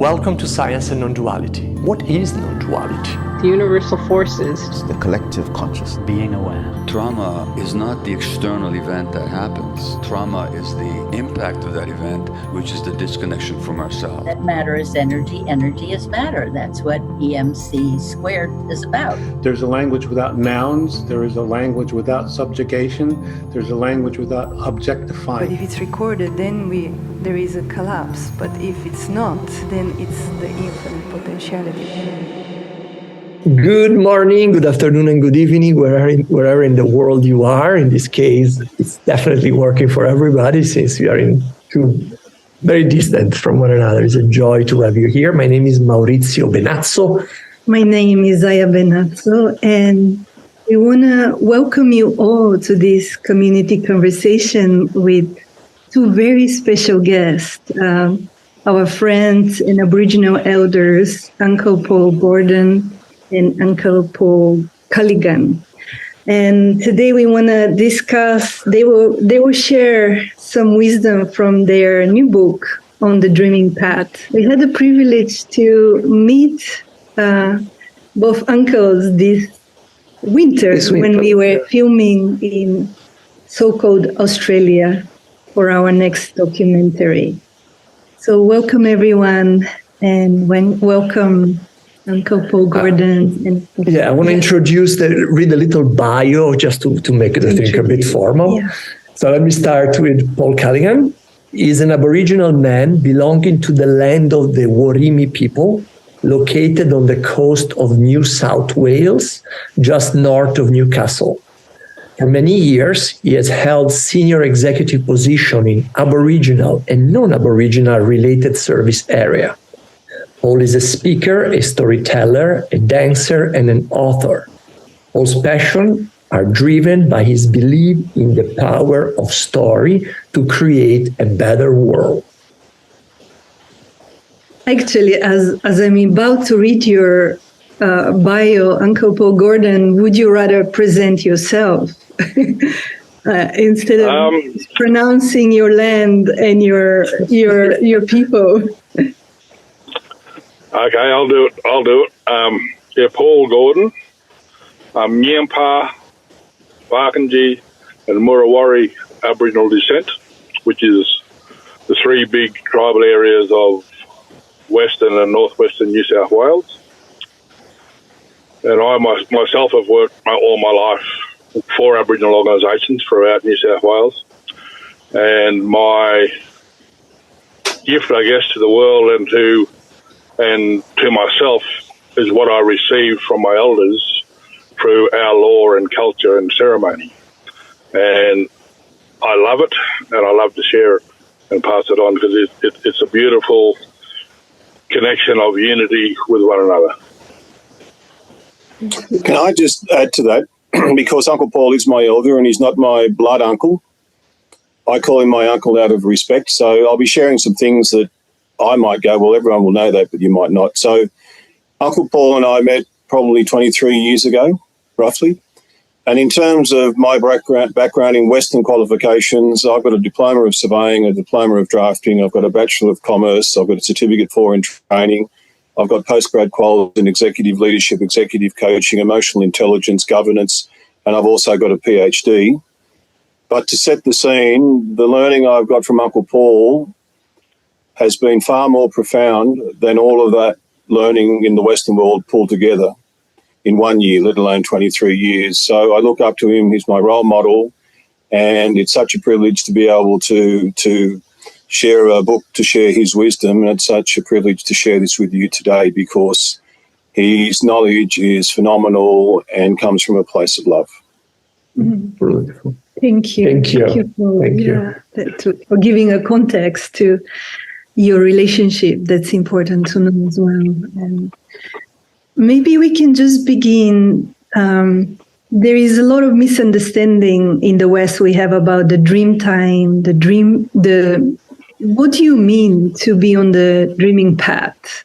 Welcome to Science and Nonduality. What is non-duality? The universal forces. It's the collective consciousness. Being aware. Trauma is not the external event that happens. Trauma is the impact of that event, which is the disconnection from ourselves. That matter is energy, energy is matter. That's what EMC squared is about. There's a language without nouns. There is a language without subjugation. There's a language without objectifying. But if it's recorded, then there is a collapse. But if it's not, then it's the infinite potentiality. Good morning, good afternoon, and good evening, wherever in the world you are. In this case, it's definitely working for everybody since we are in two very distant from one another. It's a joy to have you here. My name is Maurizio Benazzo. My name is Zaya Benazzo, and we want to welcome you all to this community conversation with two very special guests, our friends and Aboriginal elders, Uncle Paul Gordon and Uncle Paul Callaghan. And today we want to discuss, they will share some wisdom from their new book on the dreaming path. We had the privilege to meet both uncles this winter when we were filming in so-called Australia for our next documentary. So welcome everyone, and welcome Uncle Paul Gordon. I want to read a little bio just to make it, I think, a bit formal. Yeah. So let me start with Paul Callaghan. He's an Aboriginal man belonging to the land of the Warimi people, located on the coast of New South Wales, just north of Newcastle. For many years, he has held senior executive position in Aboriginal and non-Aboriginal related service area. Paul is a speaker, a storyteller, a dancer, and an author. Paul's passions are driven by his belief in the power of story to create a better world. Actually, as I'm about to read your bio, Uncle Paul Gordon, would you rather present yourself instead of pronouncing your land and your people? Okay, I'll do it. Paul Gordon, Nyampa, Barkanji, and Murawari Aboriginal descent, which is the three big tribal areas of Western and Northwestern New South Wales. And I myself have worked all my life for Aboriginal organisations throughout New South Wales. And my gift, I guess, to the world and to myself is what I received from my elders through our lore and culture and ceremony. And I love it, and I love to share it and pass it on because it's a beautiful connection of unity with one another. Can I just add to that? Because Uncle Paul is my elder and he's not my blood uncle. I call him my uncle out of respect. So I'll be sharing some things that I might go, well, everyone will know that, but you might not. So Uncle Paul and I met probably 23 years ago, roughly. And in terms of my background in Western qualifications, I've got a diploma of surveying, a diploma of drafting, I've got a Bachelor of Commerce, I've got a Certificate 4 in training, I've got postgrad quals in executive leadership, executive coaching, emotional intelligence, governance, and I've also got a PhD. But to set the scene, the learning I've got from Uncle Paul has been far more profound than all of that learning in the Western world pulled together in 1 year, let alone 23 years. So I look up to him. He's my role model. And it's such a privilege to be able to share a book, to share his wisdom. And it's such a privilege to share this with you today because his knowledge is phenomenal and comes from a place of love. Beautiful. Thank you. Thank you. Thank you for giving a context to your relationship. That's important to know as well. And maybe we can just begin. There is a lot of misunderstanding in the West we have about the dream time, what do you mean to be on the dreaming path?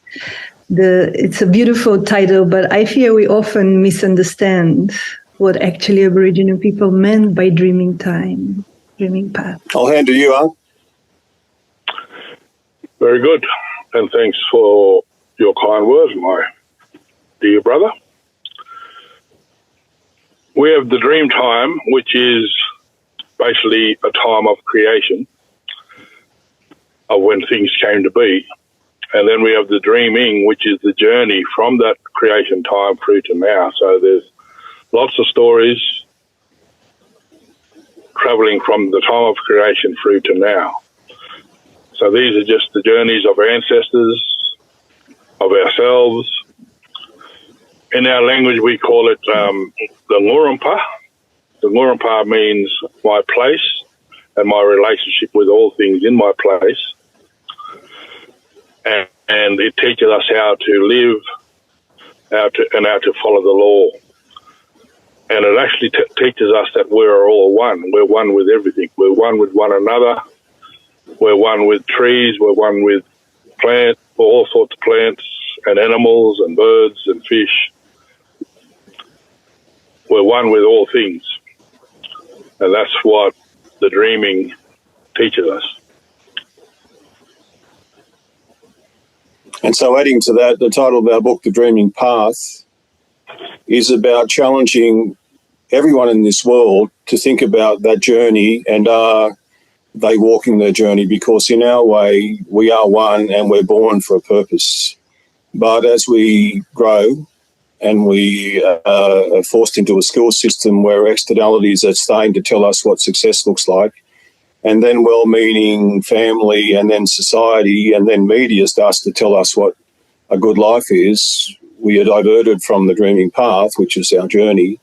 It's a beautiful title, but I fear we often misunderstand what actually Aboriginal people meant by dreaming time, dreaming path. I'll hand to you, Unc. Very good. and thanks for your kind words, my dear brother. We have the dream time, which is basically a time of creation, of when things came to be. And then we have the dreaming, which is the journey from that creation time through to now. So there's lots of stories travelling from the time of creation through to now. So these are just the journeys of our ancestors, of ourselves. In our language, we call it the Ngurumpa. The Ngurumpa means my place and my relationship with all things in my place. And it teaches us how to live, how to follow the law. And it actually teaches us that we're all one. We're one with everything. We're one with one another. We're one with trees. We're one with plants, all sorts of plants and animals and birds and fish. We're one with all things. And that's what the dreaming teaches us. And so adding to that, the title of our book, The Dreaming Path, is about challenging everyone in this world to think about that journey and are they walking their journey, because in our way, we are one and we're born for a purpose. But as we grow and we are forced into a school system where externalities are starting to tell us what success looks like, and then well-meaning family and then society and then media starts to tell us what a good life is, we are diverted from the dreaming path, which is our journey,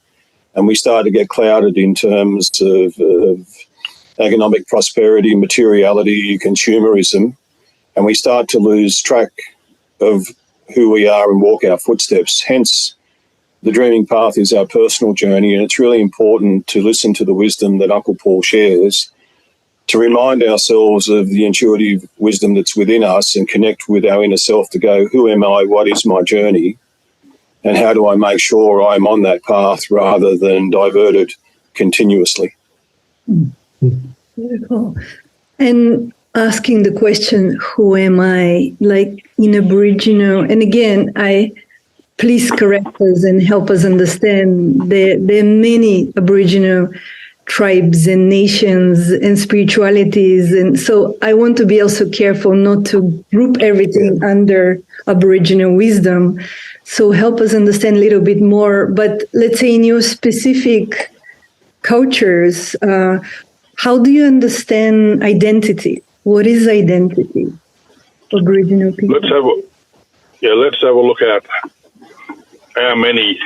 and we start to get clouded in terms of economic prosperity, materiality, consumerism, and we start to lose track of who we are and walk our footsteps. Hence, the dreaming path is our personal journey, and it's really important to listen to the wisdom that Uncle Paul shares, to remind ourselves of the intuitive wisdom that's within us and connect with our inner self to go, who am I, what is my journey, and how do I make sure I'm on that path rather than diverted continuously. Beautiful. And asking the question, who am I, like in Aboriginal, and again, please correct us and help us understand there are many Aboriginal tribes and nations and spiritualities, and so I want to be also careful not to group everything under Aboriginal wisdom. So help us understand a little bit more. But let's say in your specific cultures, how do you understand identity? What is identity? Aboriginal people. Let's have a look at how many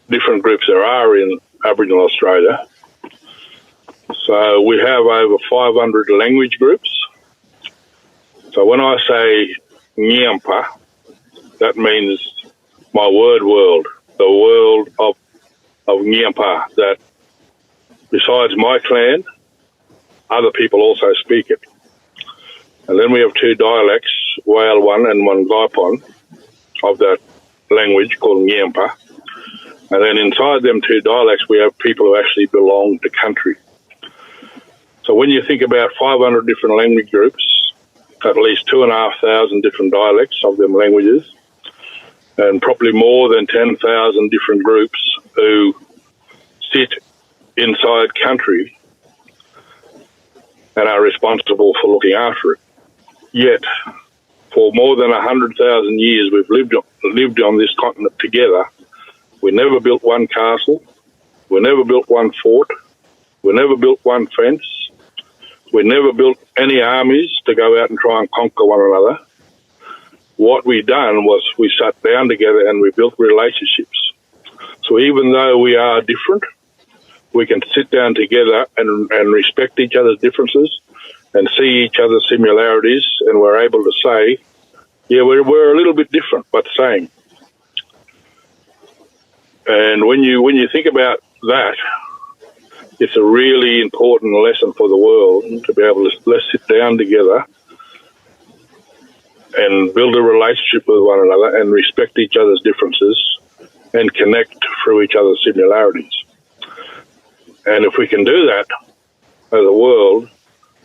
different groups there are in Aboriginal Australia. So we have over 500 language groups. So when I say Nyampa, that means my word world, the world of Nyampa, that besides my clan, other people also speak it. And then we have two dialects, Whale 1 and one Gaipon, of that language called Nyampa. And then inside them two dialects, we have people who actually belong to country. So when you think about 500 different language groups, at least 2,500 different dialects of them languages, and probably more than 10,000 different groups who sit inside country and are responsible for looking after it. Yet, for more than 100,000 years, we've lived on this continent together. We never built one castle. We never built one fort. We never built one fence. We never built any armies to go out and try and conquer one another. What we done was we sat down together and we built relationships. So even though we are different, we can sit down together and respect each other's differences and see each other's similarities, and we're able to say, yeah, we're a little bit different, but same. And when you think about that, it's a really important lesson for the world to be able to let's sit down together and build a relationship with one another and respect each other's differences and connect through each other's similarities. And if we can do that as a world,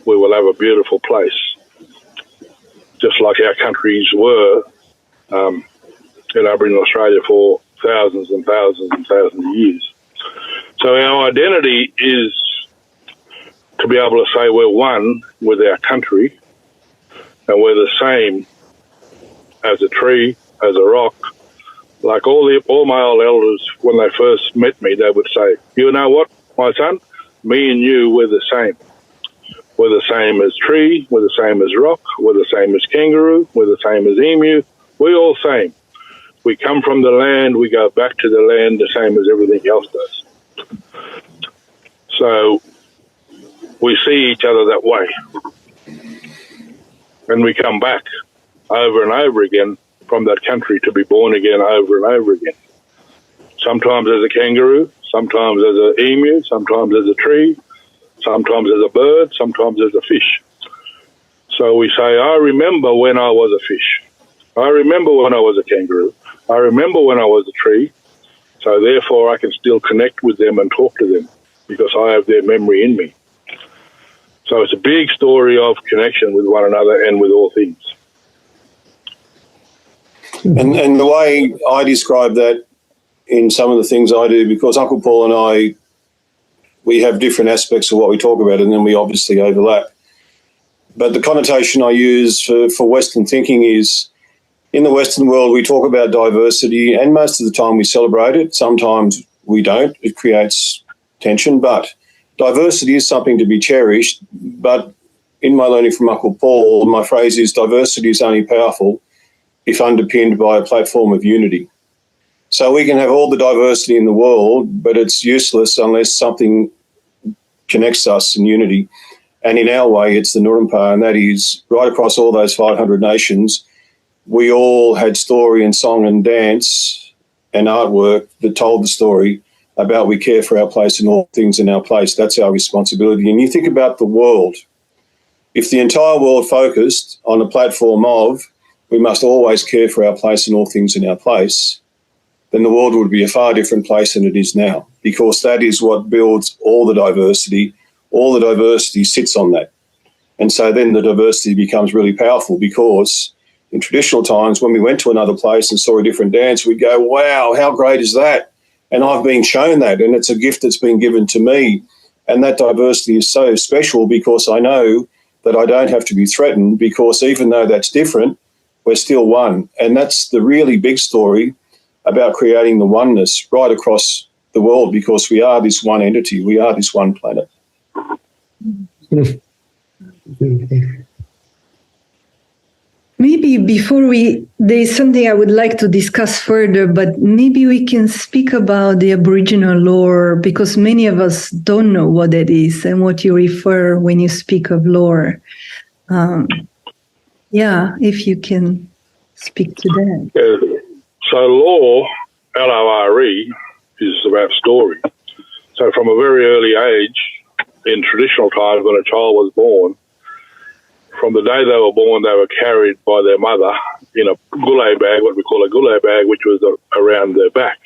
we will have a beautiful place. just like our countries were in Aboriginal Australia for thousands and thousands and thousands of years. So our identity is to be able to say we're one with our country and we're the same as a tree, as a rock. Like all my old elders, when they first met me, they would say, you know what, my son, me and you, we're the same. We're the same as tree, we're the same as rock, we're the same as kangaroo, we're the same as emu, we're all same. We come from the land, we go back to the land the same as everything else does. So we see each other that way. And we come back over and over again from that country to be born again over and over again. Sometimes as a kangaroo, sometimes as an emu, sometimes as a tree, sometimes as a bird, sometimes as a fish. So we say, I remember when I was a fish. I remember when I was a kangaroo. I remember when I was a tree. So therefore I can still connect with them and talk to them because I have their memory in me. So it's a big story of connection with one another and with all things. And the way I describe that in some of the things I do, because Uncle Paul and I, we have different aspects of what we talk about, and then we obviously overlap. But the connotation I use for Western thinking is, in the Western world, we talk about diversity, and most of the time we celebrate it. Sometimes we don't. It creates tension. But diversity is something to be cherished. But in my learning from Uncle Paul, my phrase is diversity is only powerful if underpinned by a platform of unity. So we can have all the diversity in the world, but it's useless unless something connects us in unity. And in our way, it's the Nurumpa, and that is right across all those 500 nations, we all had story and song and dance and artwork that told the story about we care for our place and all things in our place. That's our responsibility. And you think about the world. If the entire world focused on a platform of we must always care for our place and all things in our place, then the world would be a far different place than it is now, because that is what builds all the diversity. All the diversity sits on that. And so then the diversity becomes really powerful, because in traditional times, when we went to another place and saw a different dance, we'd go, wow, how great is that? And I've been shown that, and it's a gift that's been given to me. And that diversity is so special because I know that I don't have to be threatened, because even though that's different, we're still one. And that's the really big story about creating the oneness right across the world, because we are this one entity, we are this one planet. Maybe before there's something I would like to discuss further, but maybe we can speak about the Aboriginal lore, because many of us don't know what that is and what you refer when you speak of lore. If you can speak to that. Yeah. So lore, L-O-R-E, is about story. So from a very early age, in traditional times when a child was born, from the day they were born, they were carried by their mother in a goulet bag, what we call a goulet bag, which was around their back.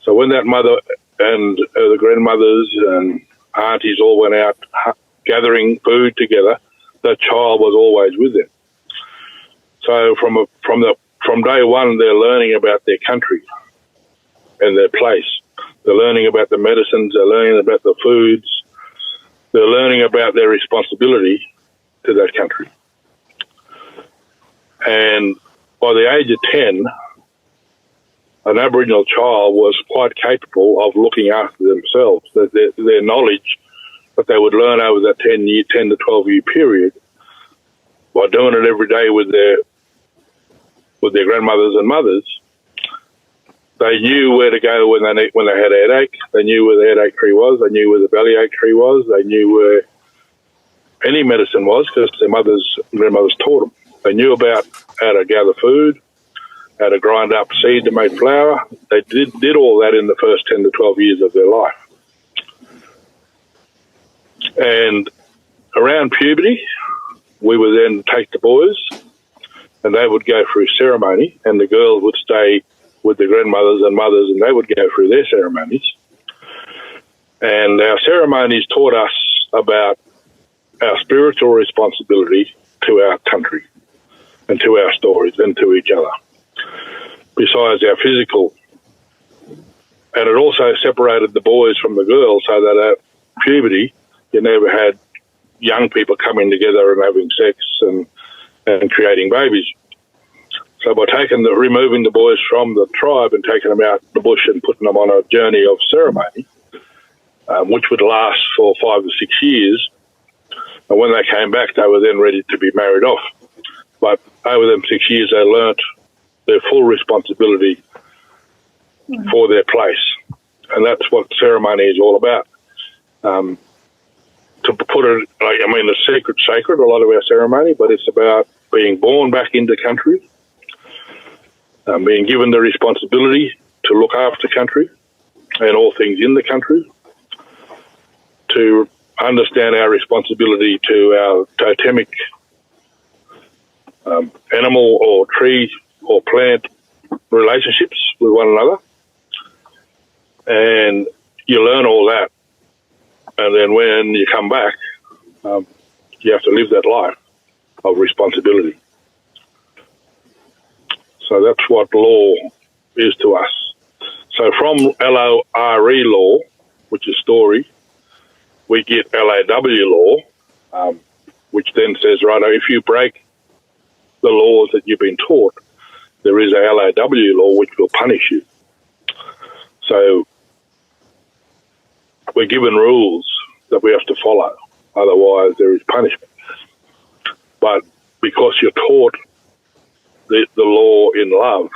So when that mother and the grandmothers and aunties all went out gathering food together, that child was always with them. So from day one, they're learning about their country and their place. They're learning about the medicines. They're learning about the foods. They're learning about their responsibility to that country. And by the age of 10, an Aboriginal child was quite capable of looking after themselves. Their knowledge that they would learn over that 10 to 12-year period, by doing it every day with their grandmothers and mothers, they knew where to go when they had a headache. They knew where the headache tree was. They knew where the bellyache tree was. They knew where any medicine was, because their mothers and grandmothers taught them. They knew about how to gather food, how to grind up seed to make flour. They did all that in the first 10 to 12 years of their life. And around puberty, we would then take the boys and they would go through ceremony, and the girls would stay with the grandmothers and mothers, and they would go through their ceremonies. And our ceremonies taught us about our spiritual responsibility to our country. and to our stories and to each other, besides our physical. And it also separated the boys from the girls, so that at puberty, you never had young people coming together and having sex and creating babies. So by removing the boys from the tribe and taking them out the bush and putting them on a journey of ceremony, which would last for 5 or 6 years, and when they came back, they were then ready to be married off. But over them 6 years, they learnt their full responsibility for their place. And that's what ceremony is all about. To put it, the secret's sacred, a lot of our ceremony, but it's about being born back into country, being given the responsibility to look after country and all things in the country, to understand our responsibility to our totemic animal or tree or plant relationships with one another. And you learn all that. And then when you come back, you have to live that life of responsibility. So that's what law is to us. So from LORE law, which is story, we get LAW law, which then says, right, if you break the laws that you've been taught, there is a LAW law which will punish you. So we're given rules that we have to follow, otherwise there is punishment. But because you're taught the law in love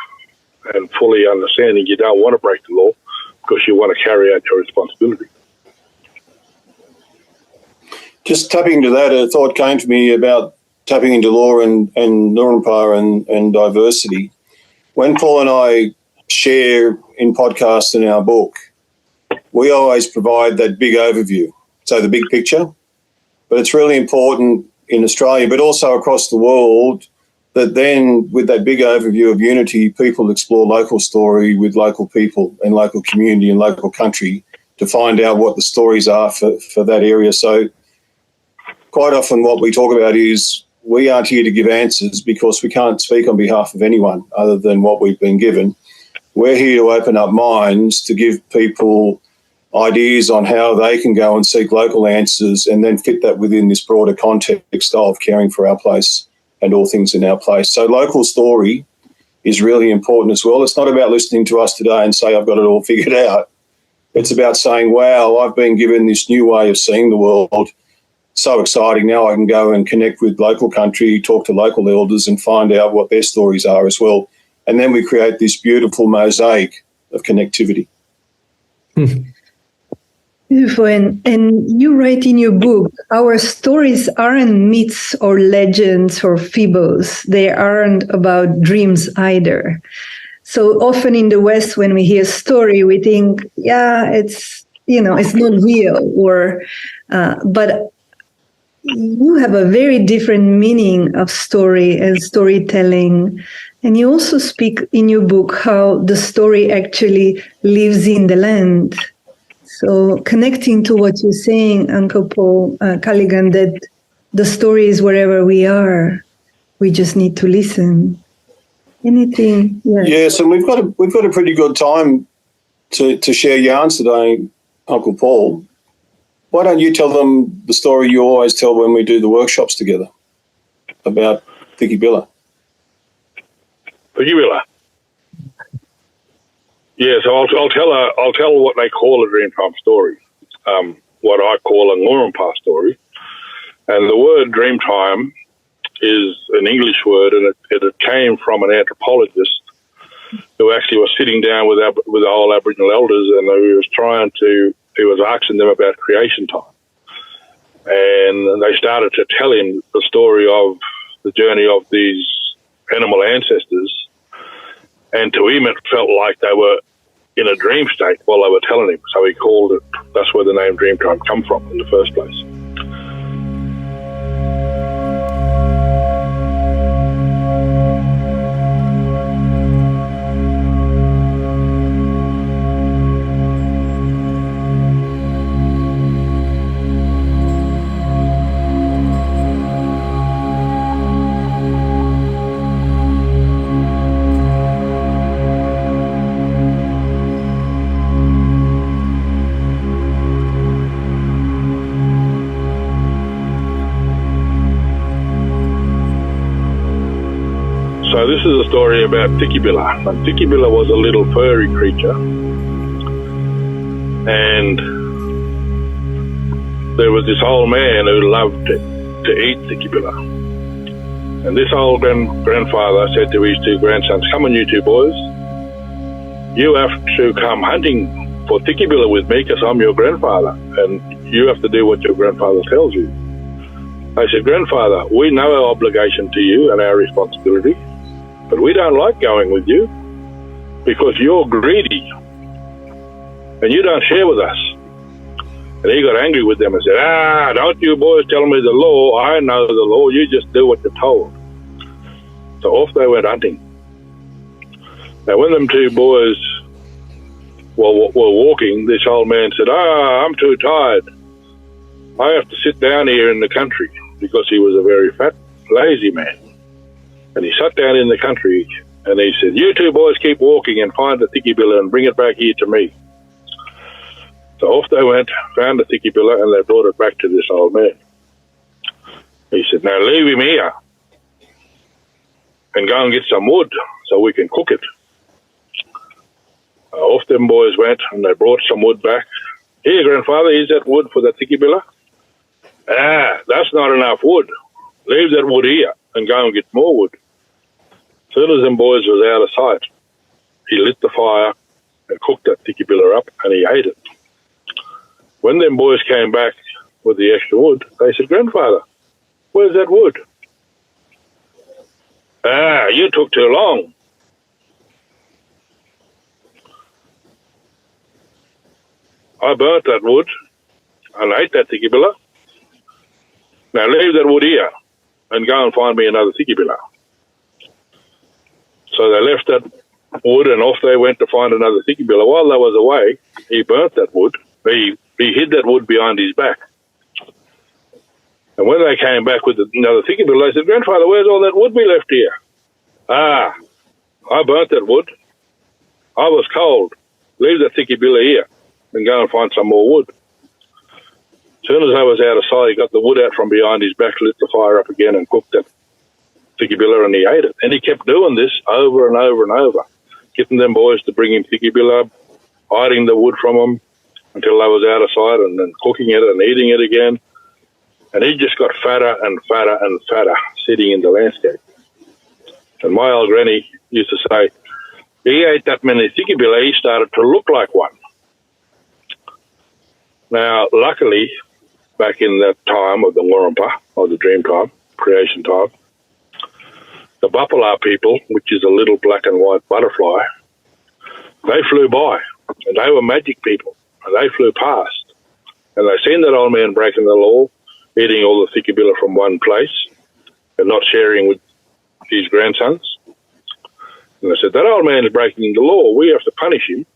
and fully understanding, you don't want to break the law because you want to carry out your responsibility. Just tapping into that, a thought came to me about tapping into law and Nurumpa and diversity. When Paul and I share in podcasts in our book, we always provide that big overview, so the big picture. But it's really important in Australia, but also across the world, that then with that big overview of unity, people explore local story with local people and local community and local country to find out what the stories are for that area. So quite often what we talk about is we aren't here to give answers because we can't speak on behalf of anyone other than what we've been given. We're here to open up minds, to give people ideas on how they can go and seek local answers and then fit that within this broader context of caring for our place and all things in our place. So local story is really important as well. It's not about listening to us today and say, I've got it all figured out. It's about saying, wow, I've been given this new way of seeing the world. So exciting. Now I can go and connect with local country, talk to local elders and find out what their stories are as well. And then we create this beautiful mosaic of connectivity. Beautiful. And you write in your book, our stories aren't myths or legends or fables. They aren't about dreams either. So often in the West, when we hear story, we think, yeah, it's not real, but you have a very different meaning of story and storytelling. And you also speak in your book how the story actually lives in the land. So connecting to what you're saying, Uncle Paul, Callaghan, that the story is wherever we are. We just need to listen. Anything? Yes, and we've got a pretty good time to share yarns today, Uncle Paul. Why don't you tell them the story you always tell when we do the workshops together about Thikibilla? Thikibilla. Yeah, so I'll tell what they call a Dreamtime story, what I call a Ngurumpa story. And the word Dreamtime is an English word, and it came from an anthropologist who actually was sitting down with the whole Aboriginal elders, and he was asking them about creation time. And they started to tell him the story of the journey of these animal ancestors. And to him, it felt like they were in a dream state while they were telling him. So he called it, that's where the name Dreamtime come from in the first place. So this is a story about Tikibilla. And Tikibilla was a little furry creature. And there was this old man who loved to eat Tikibilla. And this old grandfather said to his two grandsons, "Come on, you two boys. You have to come hunting for Tikibilla with me because I'm your grandfather. And you have to do what your grandfather tells you." They said, "Grandfather, we know our obligation to you and our responsibility, but we don't like going with you because you're greedy and you don't share with us." And he got angry with them and said, "Don't you boys tell me the law. I know the law. You just do what you're told." So off they went hunting. Now when them two boys were walking, this old man said, "I'm too tired. I have to sit down here in the country," because he was a very fat, lazy man. And he sat down in the country and he said, "You two boys keep walking and find the Tikibilla and bring it back here to me." So off they went, found the Tikibilla, and they brought it back to this old man. He said, "Now leave him here and go and get some wood so we can cook it." Off them boys went and they brought some wood back. "Here, grandfather, here's that wood for the Tikibilla." "That's not enough wood. Leave that wood here and go and get more wood." As soon as them boys was out of sight, he lit the fire and cooked that Tikibilla up and he ate it. When them boys came back with the extra wood, they said, "Grandfather, where's that wood?" "You took too long. I burnt that wood and ate that Tikibilla. Now leave that wood here and go and find me another Tikibilla." So they left that wood and off they went to find another Tikibilla. While they was away, he burnt that wood. He hid that wood behind his back. And when they came back with another Tikibilla, they said, "Grandfather, where's all that wood we left here?" "I burnt that wood. I was cold. Leave that Tikibilla here and go and find some more wood." As soon as I was out of sight, he got the wood out from behind his back, lit the fire up again and cooked that Tikibilla and he ate it. And he kept doing this over and over and over, getting them boys to bring him Tikibilla, hiding the wood from them until they was out of sight and then cooking it and eating it again. And he just got fatter and fatter and fatter sitting in the landscape. And my old granny used to say, he ate that many Tikibilla, he started to look like one. Now, luckily, back in that time of the Warumpa, or the Dreamtime, creation time, the Bapala people, which is a little black and white butterfly, they flew by, and they were magic people, and they flew past. And they seen that old man breaking the law, eating all the Tikibilla from one place, and not sharing with his grandsons. And they said, "That old man is breaking the law, we have to punish him."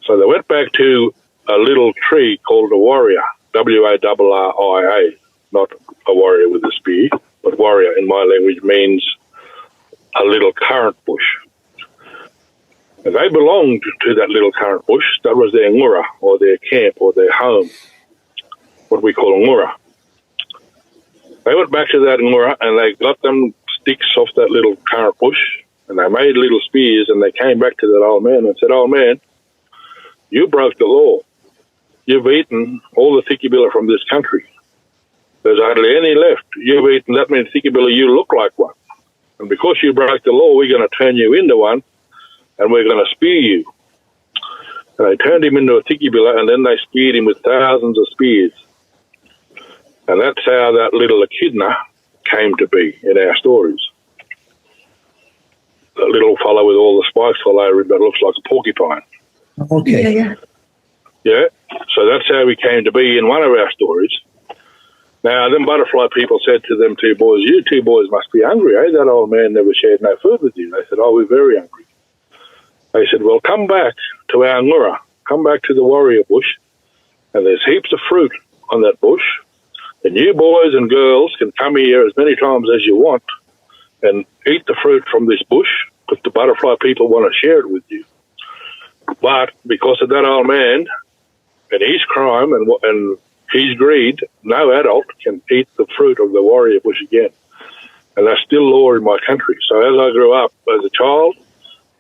So they went back to a little tree called a warrior, W-A-R-R-I-A, not a warrior with a spear, but warrior in my language means a little currant bush. And they belonged to that little currant bush. That was their ngura, or their camp, or their home, what we call a ngura. They went back to that ngura and they got them sticks off that little currant bush and they made little spears and they came back to that old man and said, "Old man, you broke the law. You've eaten all the Tikibilla from this country. There's hardly any left. You've eaten that many Tikibilla, you look like one. And because you broke the law, we're going to turn you into one and we're going to spear you." And they turned him into a Tikibilla and then they speared him with thousands of spears. And that's how that little echidna came to be in our stories. The little fellow with all the spikes all over him that looks like a porcupine. Okay. Yeah, so that's how he came to be in one of our stories. Now, them butterfly people said to them two boys, "You two boys must be hungry, eh? That old man never shared no food with you." They said, "Oh, we're very hungry." They said, "Well, come back to our ngura, come back to the warrior bush, and there's heaps of fruit on that bush, and you boys and girls can come here as many times as you want and eat the fruit from this bush, because the butterfly people want to share it with you. But because of that old man and his crime and his greed, no adult can eat the fruit of the warrior bush again. And that's still law in my country. So as I grew up as a child,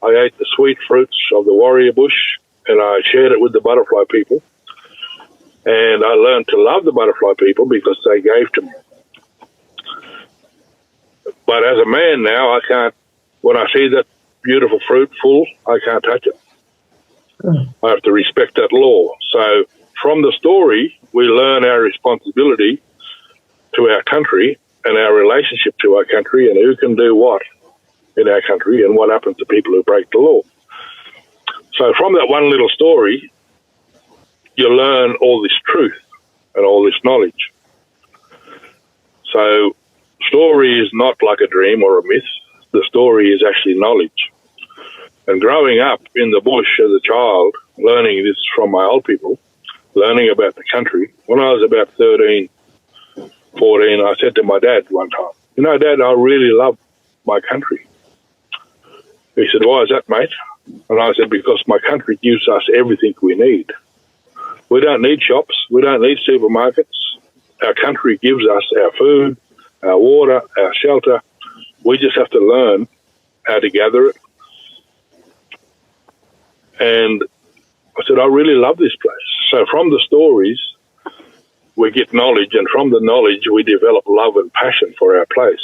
I ate the sweet fruits of the warrior bush and I shared it with the butterfly people. And I learned to love the butterfly people because they gave to me. But as a man now, I can't, when I see that beautiful fruit full, I can't touch it. I have to respect that law. So from the story, we learn our responsibility to our country and our relationship to our country and who can do what in our country and what happens to people who break the law. So from that one little story, you learn all this truth and all this knowledge. So story is not like a dream or a myth. The story is actually knowledge. And growing up in the bush as a child, learning this from my old people, learning about the country, when I was about 13, 14, I said to my dad one time, you know, Dad, I really love my country. He said, why is that, mate? And I said, because my country gives us everything we need. We don't need shops. We don't need supermarkets. Our country gives us our food, our water, our shelter. We just have to learn how to gather it. And I said, I really love this place. So from the stories, we get knowledge, and from the knowledge, we develop love and passion for our place.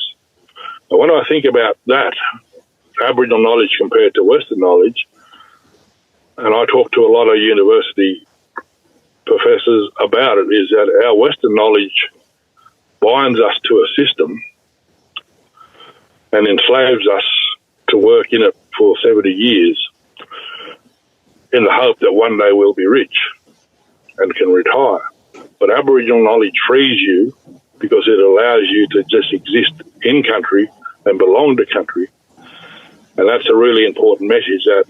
And when I think about that, Aboriginal knowledge compared to Western knowledge, and I talk to a lot of university professors about it, is that our Western knowledge binds us to a system and enslaves us to work in it for 70 years in the hope that one day we'll be rich and can retire. But Aboriginal knowledge frees you because it allows you to just exist in country and belong to country. And that's a really important message, that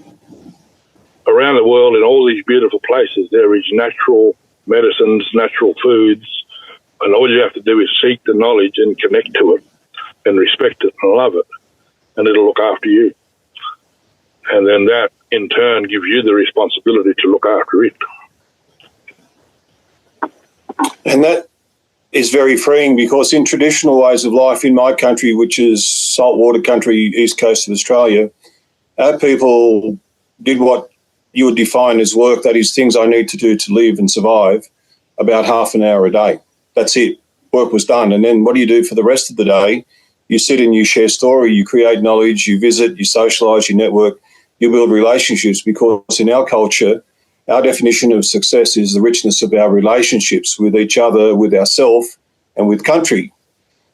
around the world in all these beautiful places there is natural medicines, natural foods, and all you have to do is seek the knowledge and connect to it and respect it and love it, and it'll look after you. And then that, in turn, gives you the responsibility to look after it. And that is very freeing, because in traditional ways of life in my country, which is saltwater country, east coast of Australia, our people did what you would define as work, that is things I need to do to live and survive, about half an hour a day. That's it. Work was done. And then what do you do for the rest of the day? You sit and you share story, you create knowledge, you visit, you socialise, you network, you build relationships, because in our culture, our definition of success is the richness of our relationships with each other, with ourselves, and with country.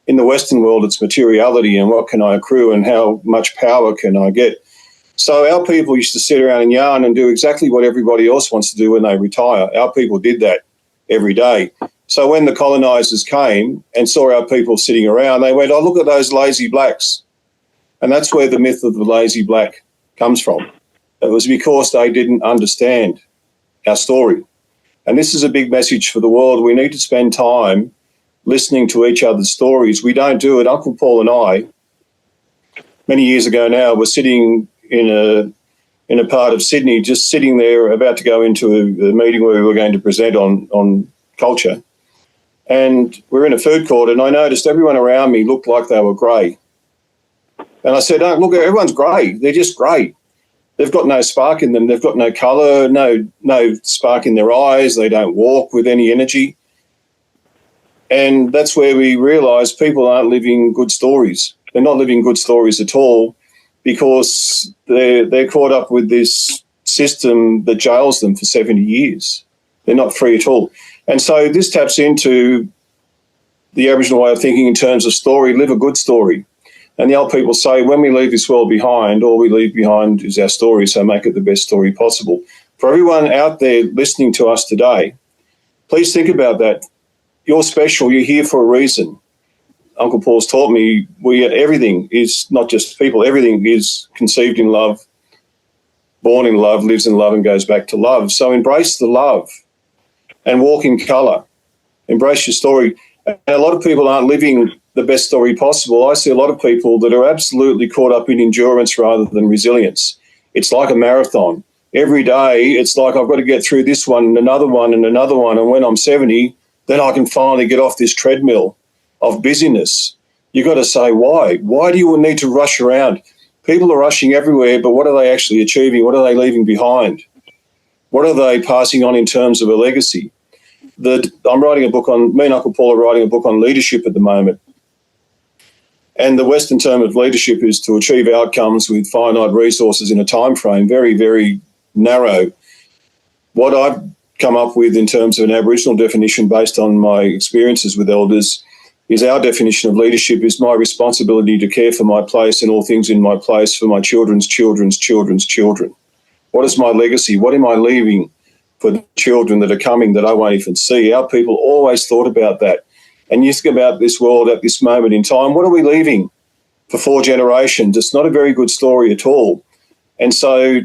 In the Western world, it's materiality and what can I accrue and how much power can I get. So our people used to sit around and yarn and do exactly what everybody else wants to do when they retire. Our people did that every day. So when the colonisers came and saw our people sitting around, they went, oh, look at those lazy blacks. And that's where the myth of the lazy black comes from. It was because they didn't understand our story. And this is a big message for the world. We need to spend time listening to each other's stories. We don't do it. Uncle Paul and I, many years ago now, were sitting in a part of Sydney, just sitting there about to go into a meeting where we were going to present on culture. And we're in a food court, and I noticed everyone around me looked like they were grey. And I said, oh, look, everyone's grey. They're just grey. They've got no spark in them. They've got no colour, no spark in their eyes. They don't walk with any energy. And that's where we realise people aren't living good stories. They're not living good stories at all, because they're caught up with this system that jails them for 70 years. They're not free at all. And so this taps into the Aboriginal way of thinking in terms of story. Live a good story. And the old people say, when we leave this world behind, all we leave behind is our story, so make it the best story possible. For everyone out there listening to us today, please think about that. You're special. You're here for a reason. Uncle Paul's taught me everything is not just people. Everything is conceived in love, born in love, lives in love, and goes back to love. So embrace the love and walk in colour. Embrace your story. And a lot of people aren't living the best story possible. I see a lot of people that are absolutely caught up in endurance rather than resilience. It's like a marathon. Every day it's like, I've got to get through this one and another one and another one. And when I'm 70, then I can finally get off this treadmill of busyness. You've got to say why. Why do you need to rush around? People are rushing everywhere, but what are they actually achieving? What are they leaving behind? What are they passing on in terms of a legacy? I'm writing a book on, me and Uncle Paul are writing a book on leadership at the moment. And the Western term of leadership is to achieve outcomes with finite resources in a time frame, very, very narrow. What I've come up with in terms of an Aboriginal definition based on my experiences with elders is our definition of leadership is my responsibility to care for my place and all things in my place for my children's children's children's children. What is my legacy? What am I leaving for the children that are coming that I won't even see? Our people always thought about that. And you think about this world at this moment in time, what are we leaving for 4 generations? It's not a very good story at all. And so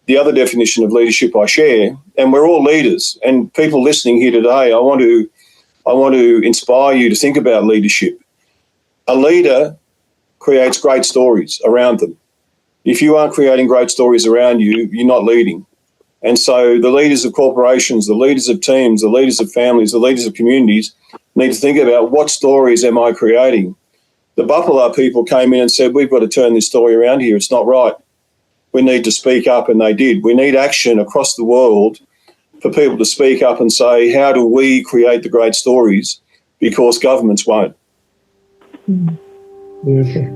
the other definition of leadership I share, and we're all leaders, and people listening here today, I want to inspire you to think about leadership. A leader creates great stories around them. If you aren't creating great stories around you, you're not leading. And so the leaders of corporations, the leaders of teams, the leaders of families, the leaders of communities need to think about what stories am I creating. The Buffalo people came in and said, we've got to turn this story around here. It's not right. We need to speak up, and they did. We need action across the world for people to speak up and say, how do we create the great stories? Because governments won't. Okay.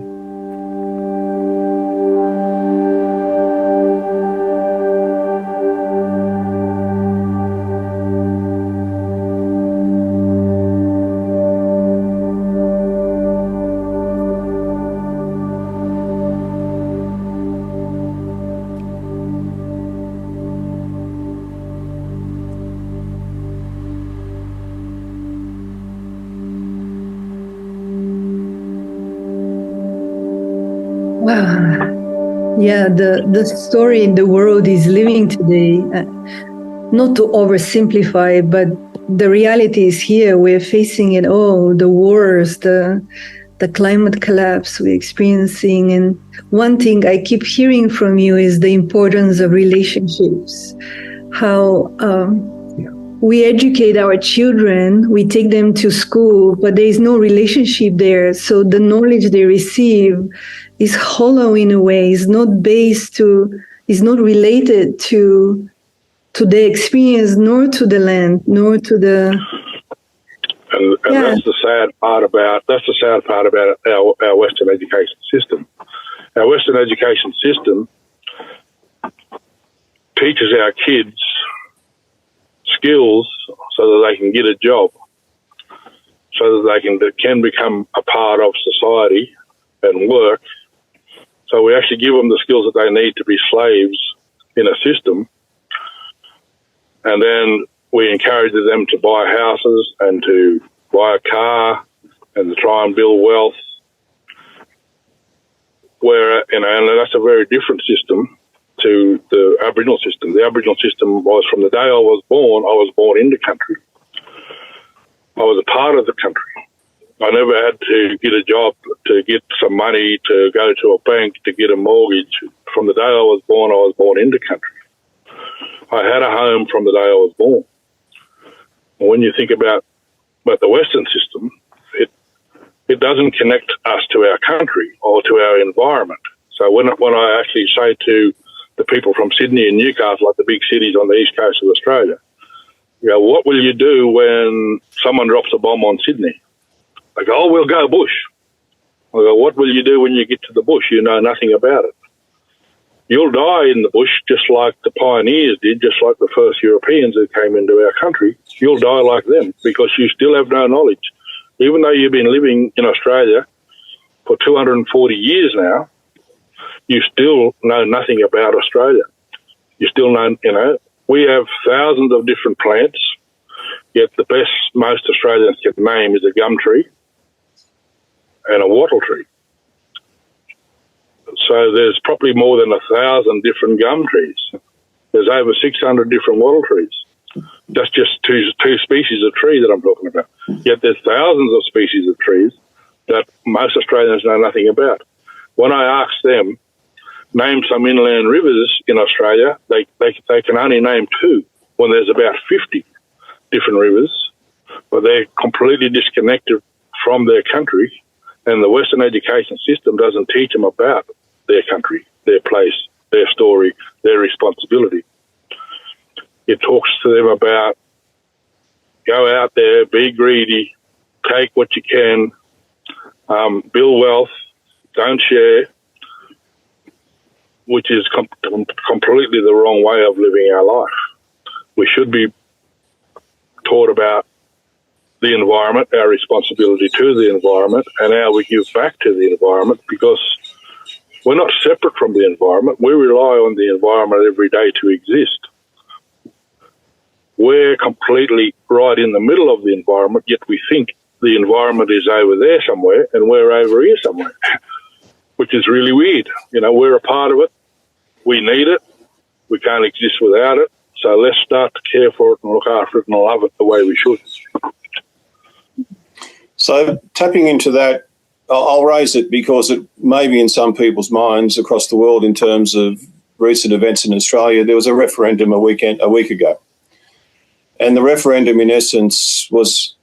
Wow. Yeah, the story the world is living today, not to oversimplify, but the reality is here. We're facing it all, the wars, the climate collapse we're experiencing. And one thing I keep hearing from you is the importance of relationships, how we educate our children, we take them to school, but there is no relationship there. So the knowledge they receive is hollow in a way, is not related to the experience, nor to the land, nor to the... And that's the sad part about our Western education system. Our Western education system teaches our kids skills so that they can get a job, so that they can become a part of society and work. So we actually give them the skills that they need to be slaves in a system, and then we encourage them to buy houses and to buy a car and to try and build wealth. And that's a very different system to the Aboriginal system. The Aboriginal system was, from the day I was born into country. I was a part of the country. I never had to get a job to get some money to go to a bank to get a mortgage. From the day I was born into country. I had a home from the day I was born. And when you think about the Western system, it doesn't connect us to our country or to our environment. So when I actually say to the people from Sydney and Newcastle, like the big cities on the east coast of Australia, what will you do when someone drops a bomb on Sydney? They go, we'll go bush. I go, what will you do when you get to the bush? You know nothing about it. You'll die in the bush just like the pioneers did, just like the first Europeans who came into our country. You'll die like them because you still have no knowledge. Even though you've been living in Australia for 240 years now, you still know nothing about Australia. You still know, we have thousands of different plants, yet the best most Australians can name is a gum tree and a wattle tree. So there's probably more than 1,000 different gum trees. There's over 600 different wattle trees. That's just two species of tree that I'm talking about. Yet there's thousands of species of trees that most Australians know nothing about. When I ask them, name some inland rivers in Australia, they can only name 2 when there's about 50 different rivers, but they're completely disconnected from their country And the Western education system doesn't teach them about their country, their place, their story, their responsibility. It talks to them about go out there, be greedy, take what you can, build wealth, don't share, which is completely the wrong way of living our life. We should be taught about the environment, our responsibility to the environment, and how we give back to the environment, because we're not separate from the environment. We rely on the environment every day to exist. We're completely right in the middle of the environment, yet we think the environment is over there somewhere and we're over here somewhere, which is really weird. You know, we're a part of it. We need it. We can't exist without it. So let's start to care for it and look after it and love it the way we should. So tapping into that, I'll raise it because it may be in some people's minds across the world in terms of recent events in Australia. There was a referendum a week ago. And the referendum, in essence, was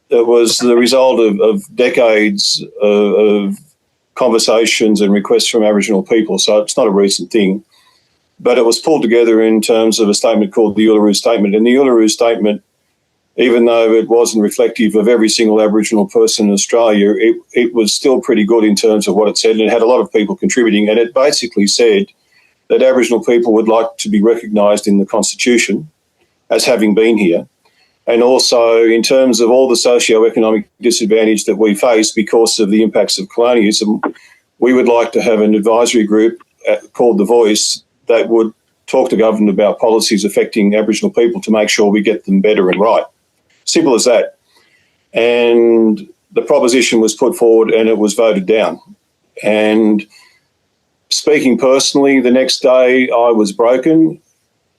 the result of decades of conversations and requests from Aboriginal people. So it's not a recent thing. But it was pulled together in terms of a statement called the Uluru Statement. And the Uluru Statement, even though it wasn't reflective of every single Aboriginal person in Australia, it was still pretty good in terms of what it said, and it had a lot of people contributing. And it basically said that Aboriginal people would like to be recognised in the Constitution as having been here, and also in terms of all the socio-economic disadvantage that we face because of the impacts of colonialism, we would like to have an advisory group called The Voice that would talk to government about policies affecting Aboriginal people to make sure we get them better and right. Simple as that. And the proposition was put forward and it was voted down. And speaking personally, the next day I was broken.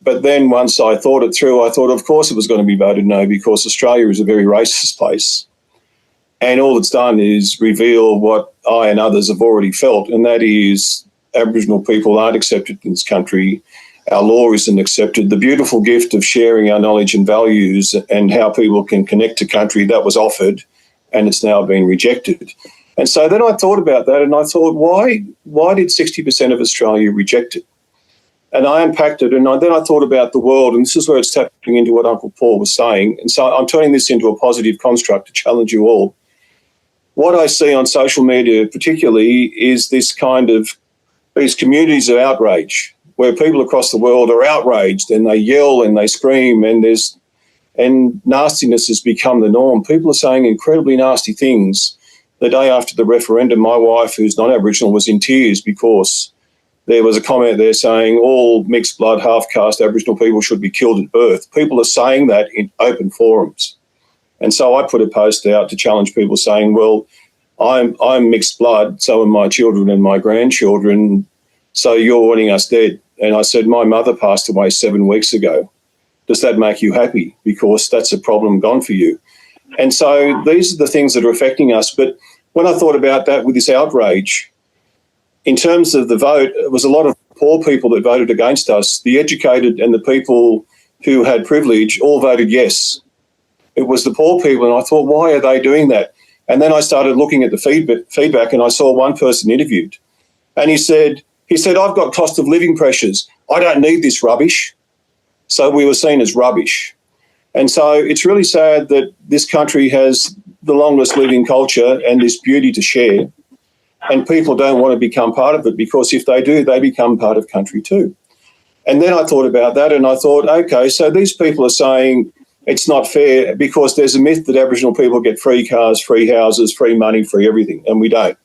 But then once I thought it through, I thought, of course it was going to be voted no, because Australia is a very racist place. And all it's done is reveal what I and others have already felt, and that is Aboriginal people aren't accepted in this country. Our law isn't accepted. The beautiful gift of sharing our knowledge and values and how people can connect to country, that was offered, and it's now been rejected. And so then I thought about that, and I thought, why did 60% of Australia reject it? And I unpacked it, and then I thought about the world, and this is where it's tapping into what Uncle Paul was saying. And so I'm turning this into a positive construct to challenge you all. What I see on social media particularly is this kind of these communities of outrage where people across the world are outraged and they yell and they scream, and nastiness has become the norm. People are saying incredibly nasty things. The day after the referendum, my wife, who's non-Aboriginal, was in tears because there was a comment there saying all mixed blood, half-caste Aboriginal people should be killed at birth. People are saying that in open forums. And so I put a post out to challenge people saying, well, I'm mixed blood, so are my children and my grandchildren, so you're wanting us dead. And I said, my mother passed away 7 weeks ago. Does that make you happy? Because that's a problem gone for you. And so these are the things that are affecting us. But when I thought about that with this outrage, in terms of the vote, it was a lot of poor people that voted against us. The educated and the people who had privilege all voted yes. It was the poor people, and I thought, why are they doing that? And then I started looking at the feedback, and I saw one person interviewed, and he said, I've got cost of living pressures. I don't need this rubbish. So we were seen as rubbish. And so it's really sad that this country has the longest living culture and this beauty to share, and people don't want to become part of it, because if they do, they become part of country too. And then I thought about that, and I thought, okay, so these people are saying it's not fair because there's a myth that Aboriginal people get free cars, free houses, free money, free everything, and we don't.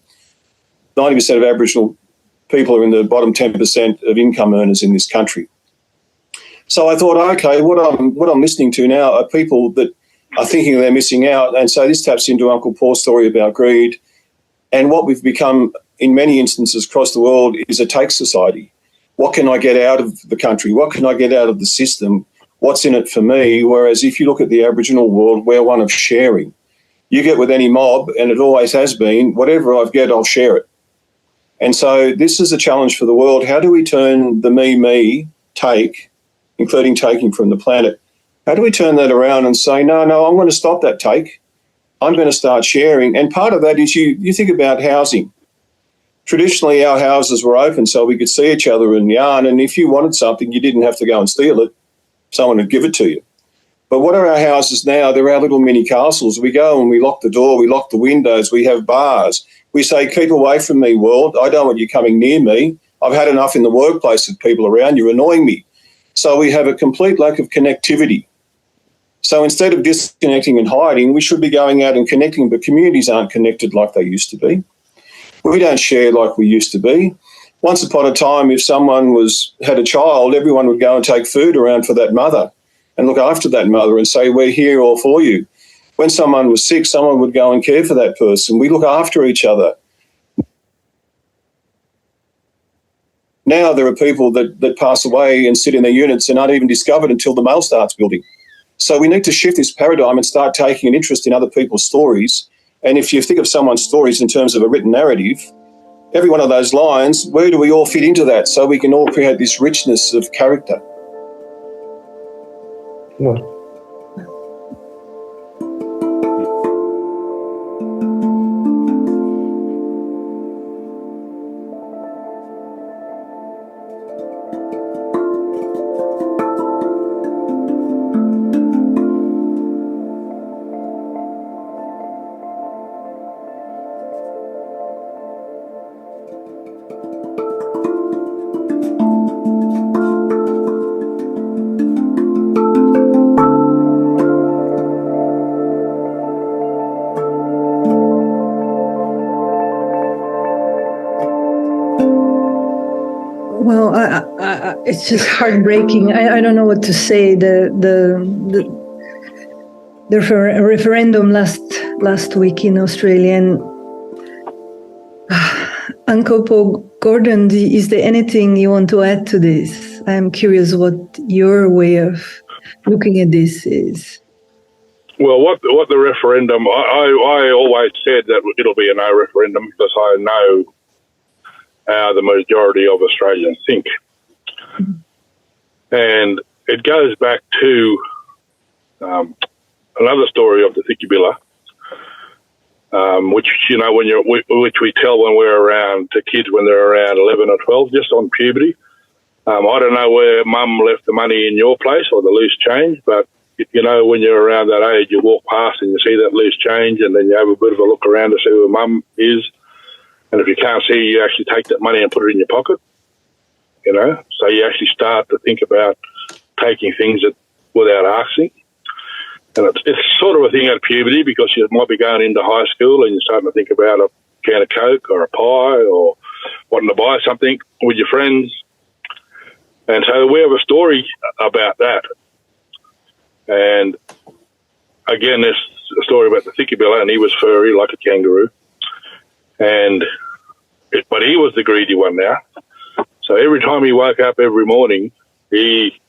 90% of Aboriginal people are in the bottom 10% of income earners in this country. So I thought, okay, what I'm listening to now are people that are thinking they're missing out, and so this taps into Uncle Paul's story about greed. And what we've become in many instances across the world is a take society. What can I get out of the country? What can I get out of the system? What's in it for me? Whereas if you look at the Aboriginal world, we're one of sharing. You get with any mob, and it always has been, whatever I get, I'll share it. And so this is a challenge for the world. How do we turn the me, take, including taking from the planet, how do we turn that around and say, no, I'm going to stop that take. I'm going to start sharing. And part of that is you think about housing. Traditionally, our houses were open so we could see each other and yarn. And if you wanted something, you didn't have to go and steal it. Someone would give it to you. But what are our houses now? They're our little mini castles. We go and we lock the door, we lock the windows, we have bars. We say, keep away from me, world. I don't want you coming near me. I've had enough in the workplace of people around. You're annoying me. So we have a complete lack of connectivity. So instead of disconnecting and hiding, we should be going out and connecting, but communities aren't connected like they used to be. We don't share like we used to be. Once upon a time, if someone had a child, everyone would go and take food around for that mother and look after that mother and say, we're here all for you. When someone was sick, someone would go and care for that person. We look after each other. Now there are people that pass away and sit in their units and aren't even discovered until the mail starts building. So we need to shift this paradigm and start taking an interest in other people's stories. And if you think of someone's stories in terms of a written narrative, every one of those lines, where do we all fit into that so we can all create this richness of character? Well, Well, it's just heartbreaking. I don't know what to say. The referendum last week in Australia, and Uncle Paul Gordon, is there anything you want to add to this? I'm curious what your way of looking at this is. Well, what the referendum, I always said that it'll be a no referendum because I know how the majority of Australians think. And it goes back to another story of the Thickybillah, which which we tell when we're around to kids when they're around 11 or 12, just on puberty. I don't know where Mum left the money in your place or the loose change, but when you're around that age, you walk past and you see that loose change, and then you have a bit of a look around to see where Mum is. And if you can't see, you actually take that money and put it in your pocket, So you actually start to think about taking things without asking. And it's sort of a thing at puberty because you might be going into high school and you're starting to think about a can of Coke or a pie or wanting to buy something with your friends. And so we have a story about that. And again, there's a story about the Thickybillah, and he was furry like a kangaroo. But he was the greedy one now. So every time he woke up every morning, he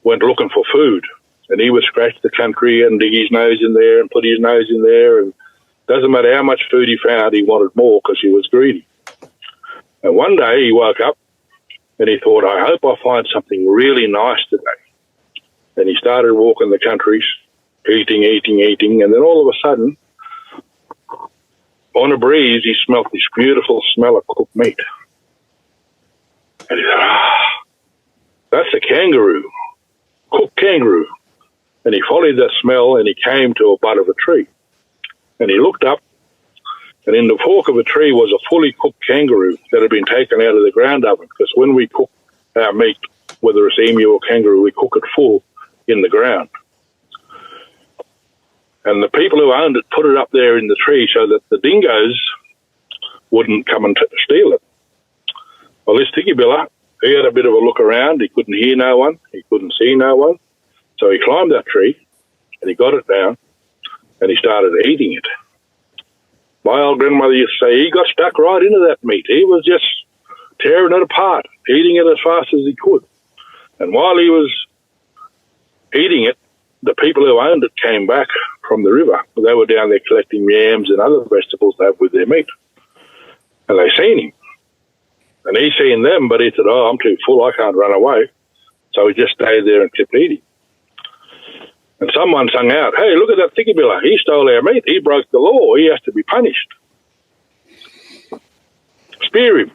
went looking for food. And he would scratch the country and dig his nose in there and put his nose in there. And doesn't matter how much food he found, he wanted more because he was greedy. And one day he woke up and he thought, I hope I find something really nice today. And he started walking the countries, eating. And then all of a sudden, on a breeze, he smelt this beautiful smell of cooked meat. And he thought, that's a kangaroo, cooked kangaroo. And he followed that smell and he came to a butt of a tree. And he looked up, and in the fork of a tree was a fully cooked kangaroo that had been taken out of the ground oven. Because when we cook our meat, whether it's emu or kangaroo, we cook it full in the ground. And the people who owned it put it up there in the tree so that the dingoes wouldn't come and steal it. Well, this Thickybillah, he had a bit of a look around. He couldn't hear no one. He couldn't see no one. So he climbed that tree and he got it down and he started eating it. My old grandmother used to say he got stuck right into that meat. He was just tearing it apart, eating it as fast as he could. And while he was eating it, the people who owned it came back from the river. They were down there collecting yams and other vegetables to have with their meat. And they seen him. And he seen them, but he said, I'm too full, I can't run away. So he just stayed there and kept eating. And someone sung out, "Hey, look at that thickabilla. He stole our meat. He broke the law. He has to be punished. Spear him."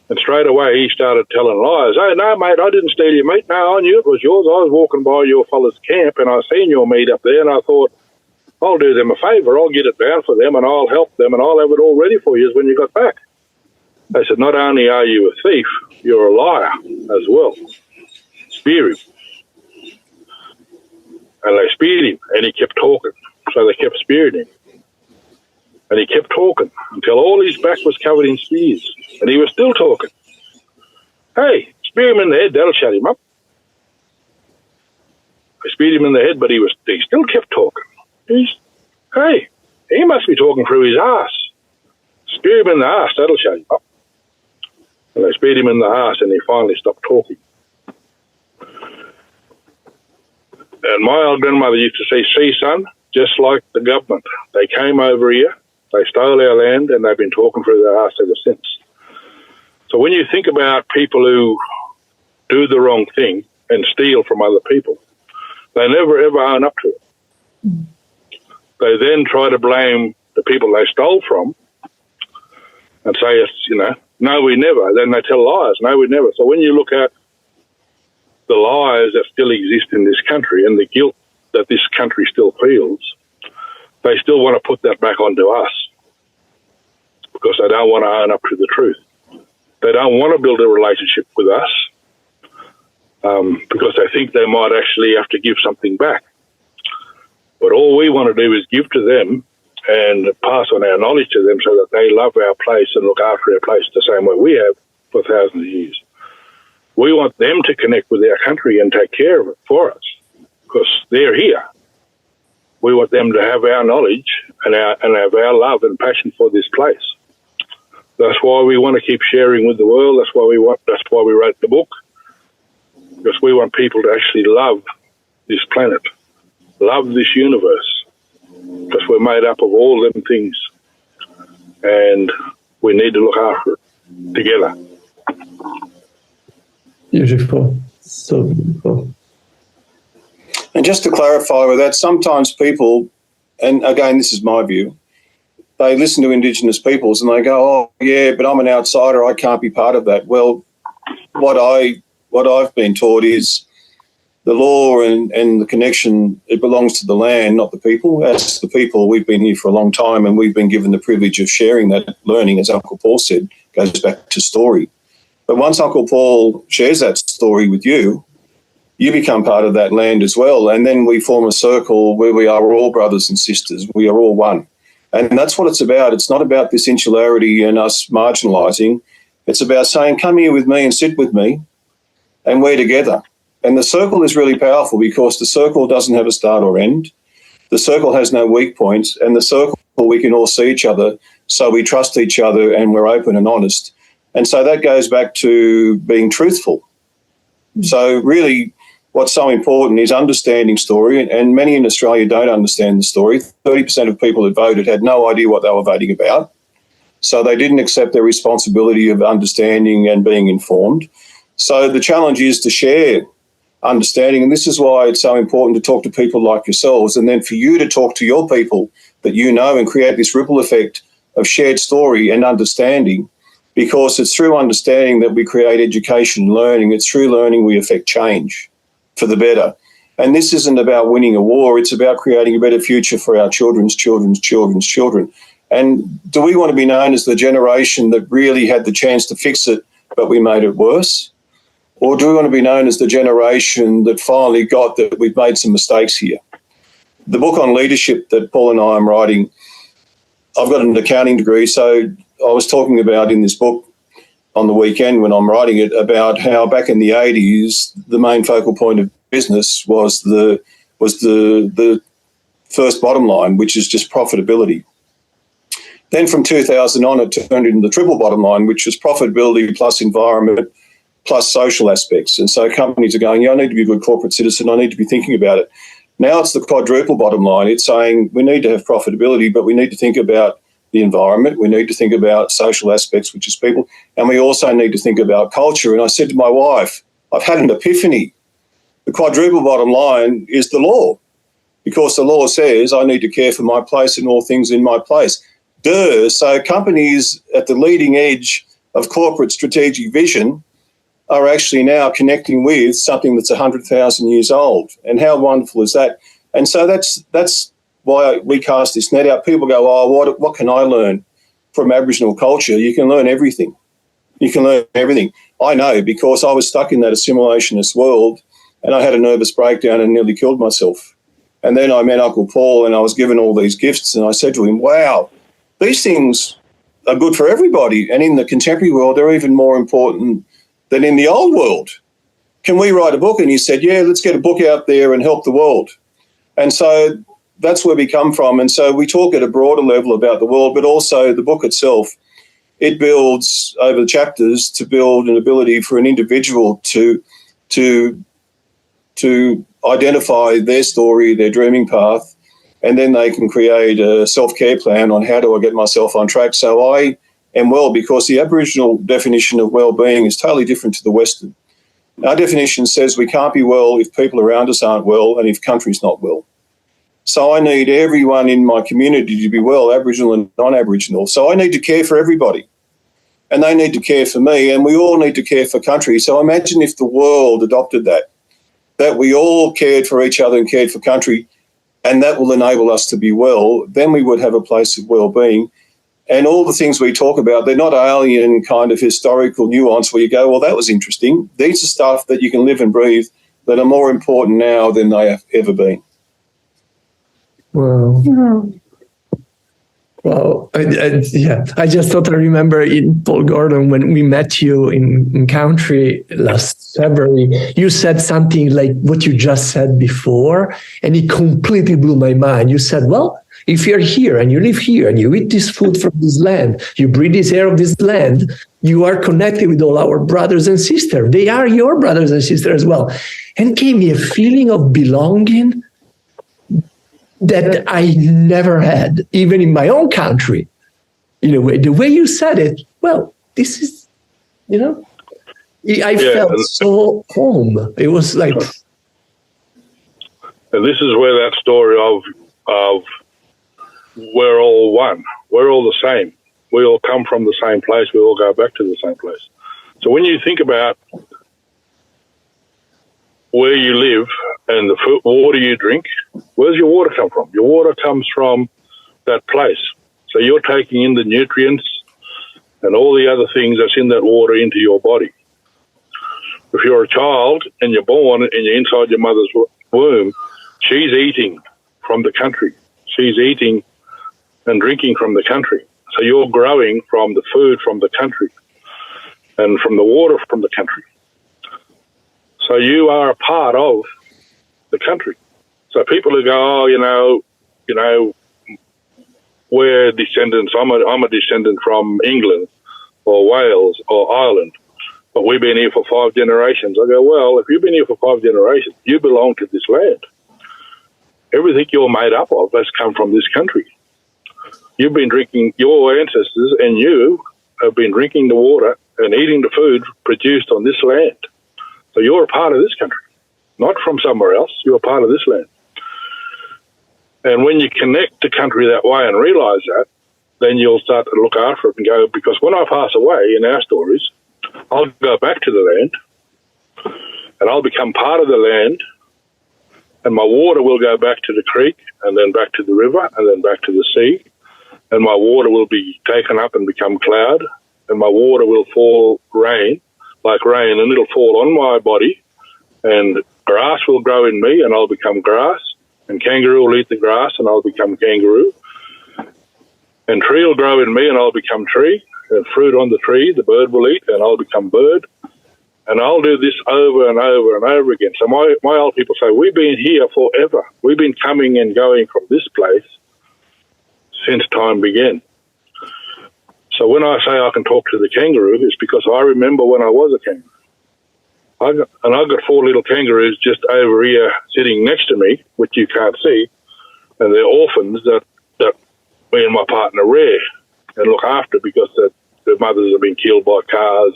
And straight away he started telling lies. "Hey, no, mate, I didn't steal your meat. No, I knew it was yours. I was walking by your fella's camp and I seen your meat up there and I thought, I'll do them a favour. I'll get it down for them and I'll help them and I'll have it all ready for you when you got back." They said, "Not only are you a thief, you're a liar as well. Spear him." And they speared him and he kept talking. So they kept spearing him. And he kept talking until all his back was covered in spears. And he was still talking. "Hey, spear him in the head, that'll shut him up." I speared him in the head, but he still kept talking. Hey, he must be talking through his arse. Spear him in the arse, that'll shut him up. And I speared him in the arse and he finally stopped talking. And my old grandmother used to say, "See, son, just like the government, they came over here, they stole our land, and they've been talking through their arse ever since." So when you think about people who do the wrong thing and steal from other people, they never ever own up to it. They then try to blame the people they stole from and say, "No, we never." Then they tell lies, "No, we never." So when you look at the lies that still exist in this country and the guilt that this country still feels, they still want to put that back onto us because they don't want to own up to the truth. They don't want to build a relationship with us because they think they might actually have to give something back. But all we want to do is give to them and pass on our knowledge to them so that they love our place and look after our place the same way we have for thousands of years. We want them to connect with our country and take care of it for us because they're here. We want them to have our knowledge and have our love and passion for this place. That's why we want to keep sharing with the world. That's why we wrote the book, because we want people to actually love this planet, love this universe, because we're made up of all them things, and we need to look after it together. Beautiful, so beautiful. And just to clarify with that, sometimes people, and again, this is my view, they listen to Indigenous peoples and they go, "Oh, yeah, but I'm an outsider. I can't be part of that." Well, what I've been taught is the law and the connection, it belongs to the land, not the people. As the people, we've been here for a long time and we've been given the privilege of sharing that learning, as Uncle Paul said, goes back to story. But once Uncle Paul shares that story with you, you become part of that land as well. And then we form a circle where we are all brothers and sisters. We are all one. And that's what it's about. It's not about this insularity and us marginalising. It's about saying, "Come here with me and sit with me and we're together." And the circle is really powerful because the circle doesn't have a start or end. The circle has no weak points. And the circle, we can all see each other. So we trust each other and we're open and honest. And so that goes back to being truthful. So really what's so important is understanding story, and many in Australia don't understand the story. 30% of people that voted had no idea what they were voting about. So they didn't accept their responsibility of understanding and being informed. So the challenge is to share understanding, and this is why it's so important to talk to people like yourselves, and then for you to talk to your people that you know and create this ripple effect of shared story and understanding, because it's through understanding that we create education and learning. It's through learning we affect change for the better. And this isn't about winning a war. It's about creating a better future for our children's children's children's children. And do we want to be known as the generation that really had the chance to fix it, but we made it worse? Or do we want to be known as the generation that finally got that we've made some mistakes here? The book on leadership that Paul and I am writing, I've got an accounting degree, so I was talking about in this book on the weekend when I'm writing it about how back in the 80s, the main focal point of business was the first bottom line, which is just profitability. Then from 2000 on, it turned into the triple bottom line, which was profitability plus environment plus social aspects. And so companies are going, "Yeah, I need to be a good corporate citizen. I need to be thinking about it." Now it's the quadruple bottom line. It's saying we need to have profitability, but we need to think about the environment. We need to think about social aspects, which is people. And we also need to think about culture. And I said to my wife, I've had an epiphany. The quadruple bottom line is the law. because the law says I need to care for my place and all things in my place. Duh. So companies at the leading edge of corporate strategic vision are actually now connecting with something that's 100,000 years old. And how wonderful is that? And so that's why we cast this net out. People go, oh, what can I learn from Aboriginal culture? You can learn everything. You can learn everything. I know, because I was stuck in that assimilationist world and I had a nervous breakdown and nearly killed myself. And then I met Uncle Paul and I was given all these gifts and I said to him, wow, these things are good for everybody. And in the contemporary world, they're even more important than in the old world. Can we write a book? And he said, yeah, let's get a book out there and help the world. And so that's where we come from. And so we talk at a broader level about the world, but also the book itself, it builds over the chapters to build an ability for an individual to identify their story, their dreaming path, and then they can create a self-care plan on how do I get myself on track so I am well, because the Aboriginal definition of well-being is totally different to the Western. Our definition says we can't be well if people around us aren't well and if country's not well. So I need everyone in my community to be well, Aboriginal and non-Aboriginal. So I need to care for everybody and they need to care for me and we all need to care for country. So imagine if the world adopted that we all cared for each other and cared for country, and that will enable us to be well, then we would have a place of well-being. And all the things we talk about, they're not alien kind of historical nuance where you go, well, that was interesting. These are stuff that you can live and breathe that are more important now than they have ever been. Wow. Well, I just thought I remember in Paul Gordon when we met you in country last February, you said something like what you just said before, and it completely blew my mind. You said, well, if you're here and you live here and you eat this food from this land, you breathe this air of this land, you are connected with all our brothers and sisters. They are your brothers and sisters as well. And gave me a feeling of belonging that I never had, even in my own country. In a way, the way you said it, well, this is, I felt so home. It was like... And this is where that story of we're all one, we're all the same. We all come from the same place. We all go back to the same place. So when you think about where you live and the water you drink, where's your water come from? Your water comes from that place. So you're taking in the nutrients and all the other things that's in that water into your body. If you're a child and you're born and you're inside your mother's womb, she's eating from the country. She's eating and drinking from the country. So you're growing from the food from the country and from the water from the country. So you are a part of the country. So people who go, we're descendants. I'm a descendant from England or Wales or Ireland, but we've been here for 5 generations. I go, well, if you've been here for 5 generations, you belong to this land. Everything you're made up of has come from this country. You've been drinking, your ancestors and you have been drinking the water and eating the food produced on this land. So you're a part of this country, not from somewhere else. You're a part of this land. And when you connect to country that way and realise that, then you'll start to look after it and go, because when I pass away in our stories, I'll go back to the land and I'll become part of the land, and my water will go back to the creek and then back to the river and then back to the sea, and my water will be taken up and become cloud, and my water will fall like rain, and it'll fall on my body, and grass will grow in me and I'll become grass, and kangaroo will eat the grass and I'll become kangaroo, and tree will grow in me and I'll become tree, and fruit on the tree the bird will eat and I'll become bird, and I'll do this over and over and over again. So my old people say, we've been here forever. We've been coming and going from this place since time began. So when I say I can talk to the kangaroo, it's because I remember when I was a kangaroo. I've got 4 little kangaroos just over here sitting next to me, which you can't see, and they're orphans that me and my partner rear and look after because their mothers have been killed by cars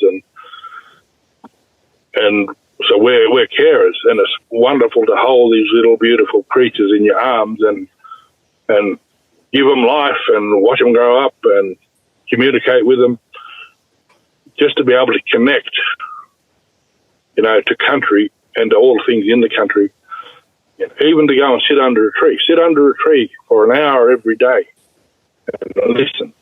and So we're carers, and it's wonderful to hold these little beautiful creatures in your arms and give them life and watch them grow up and communicate with them, just to be able to connect, to country and to all the things in the country. Even to go and sit under a tree for an hour every day and listen.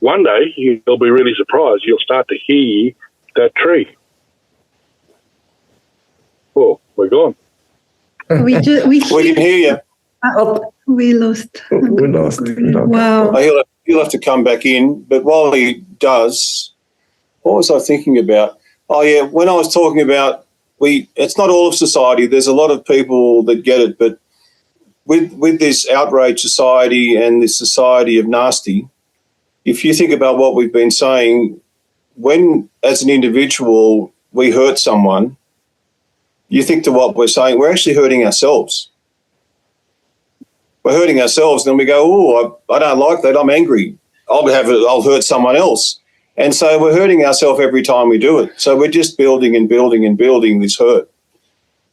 One day you'll be really surprised. You'll start to hear that tree. Oh, we're gone. We We can hear you. We lost. We lost. Wow. He'll have to come back in. But while he does, what was I thinking about? Oh, yeah, when I was talking about it's not all of society. There's a lot of people that get it, but with this outrage society and this society of nasty, if you think about what we've been saying, when as an individual we hurt someone, you think to what we're saying, we're actually hurting ourselves. We're hurting ourselves, and then we go, oh, I don't like that, I'm angry. I'll hurt someone else. And so we're hurting ourselves every time we do it. So we're just building and building and building this hurt.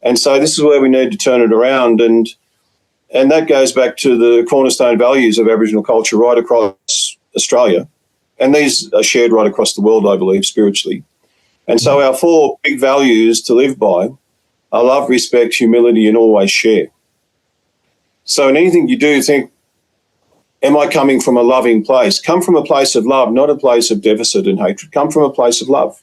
And so this is where we need to turn it around. And that goes back to the cornerstone values of Aboriginal culture right across Australia. And these are shared right across the world, I believe, spiritually. And so our 4 big values to live by are love, respect, humility, and always share. So in anything you do, think, am I coming from a loving place? Come from a place of love, not a place of deficit and hatred. Come from a place of love.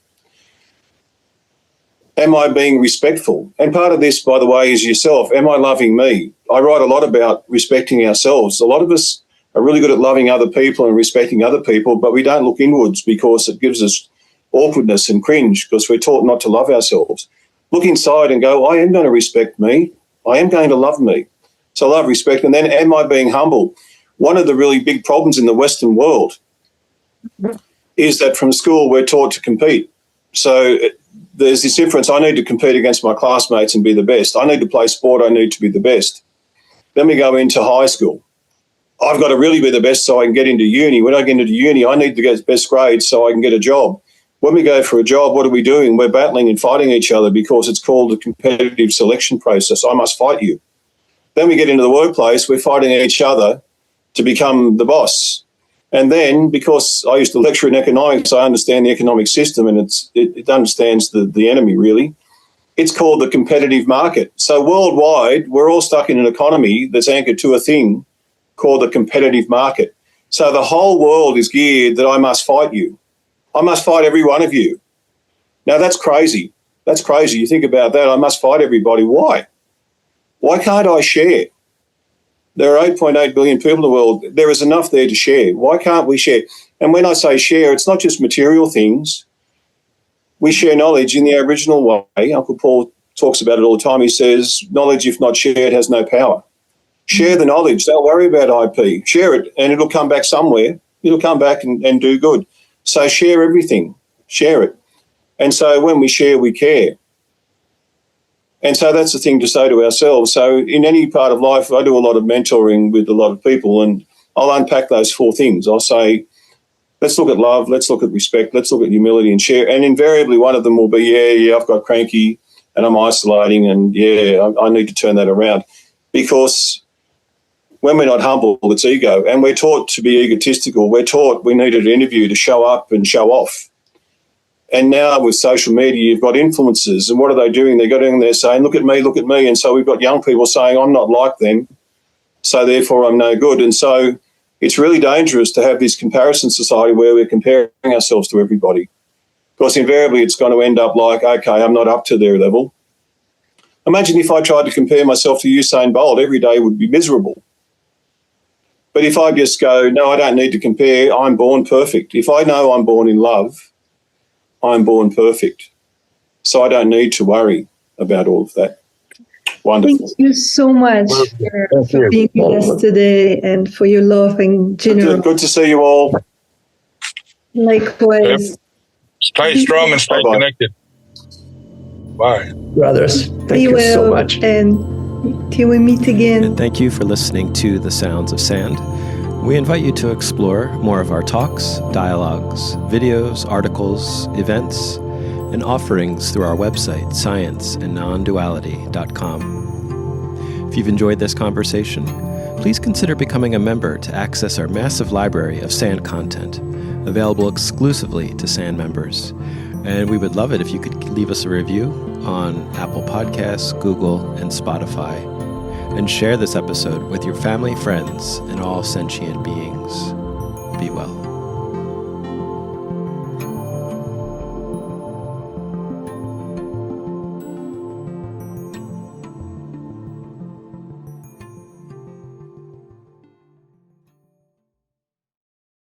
Am I being respectful? And part of this, by the way, is yourself. Am I loving me? I write a lot about respecting ourselves. A lot of us are really good at loving other people and respecting other people, but we don't look inwards because it gives us awkwardness and cringe because we're taught not to love ourselves. Look inside and go, I am going to respect me. I am going to love me. So love, respect, and then am I being humble? One of the really big problems in the Western world is that from school we're taught to compete. So there's this difference. I need to compete against my classmates and be the best. I need to play sport. I need to be the best. Then we go into high school. I've got to really be the best so I can get into uni. When I get into uni, I need to get the best grades so I can get a job. When we go for a job, what are we doing? We're battling and fighting each other because it's called a competitive selection process. I must fight you. Then we get into the workplace. We're fighting each other to become the boss. And then, because I used to lecture in economics, I understand the economic system, and it understands the enemy, really. It's called the competitive market. So worldwide, we're all stuck in an economy that's anchored to a thing called the competitive market. So the whole world is geared that I must fight you. I must fight every one of you. Now, that's crazy. That's crazy. You think about that. I must fight everybody. Why? Why can't I share? There are 8.8 billion people in the world. There is enough there to share. Why can't we share? And when I say share, it's not just material things. We share knowledge in the Aboriginal way. Uncle Paul talks about it all the time. He says, knowledge, if not shared, has no power. Share the knowledge. Don't worry about IP. Share it, and it'll come back somewhere. It'll come back and do good. So share everything. Share it. And so when we share, we care. And so that's the thing to say to ourselves. So in any part of life, I do a lot of mentoring with a lot of people, and I'll unpack those 4 things. I'll say, let's look at love, let's look at respect, let's look at humility and share. And invariably one of them will be, yeah, I've got cranky and I'm isolating, and I need to turn that around. Because when we're not humble, it's ego. And we're taught to be egotistical. We're taught we need an interview to show up and show off. And now with social media, you've got influencers, and what are they doing? They're going there saying, look at me, look at me. And so we've got young people saying, I'm not like them, so therefore I'm no good. And so it's really dangerous to have this comparison society where we're comparing ourselves to everybody, because invariably it's going to end up like, okay, I'm not up to their level. Imagine if I tried to compare myself to Usain Bolt, every day would be miserable. But if I just go, no, I don't need to compare, I'm born perfect. If I know I'm born in love, I'm born perfect. So I don't need to worry about all of that. Wonderful. Thank you so much for being with us today and for your love in general. Good to see you all. Likewise. Yep. Stay strong and stay connected. Bye. Brothers, thank you so much. And till we meet again. And thank you for listening to The Sounds of Sand. We invite you to explore more of our talks, dialogues, videos, articles, events, and and offerings through our website, scienceandnonduality.com. If you've enjoyed this conversation, please consider becoming a member to access our massive library of SAND content, available exclusively to SAND members. And we would love it if you could leave us a review on Apple Podcasts, Google, and Spotify, and share this episode with your family, friends, and all sentient beings. Be well.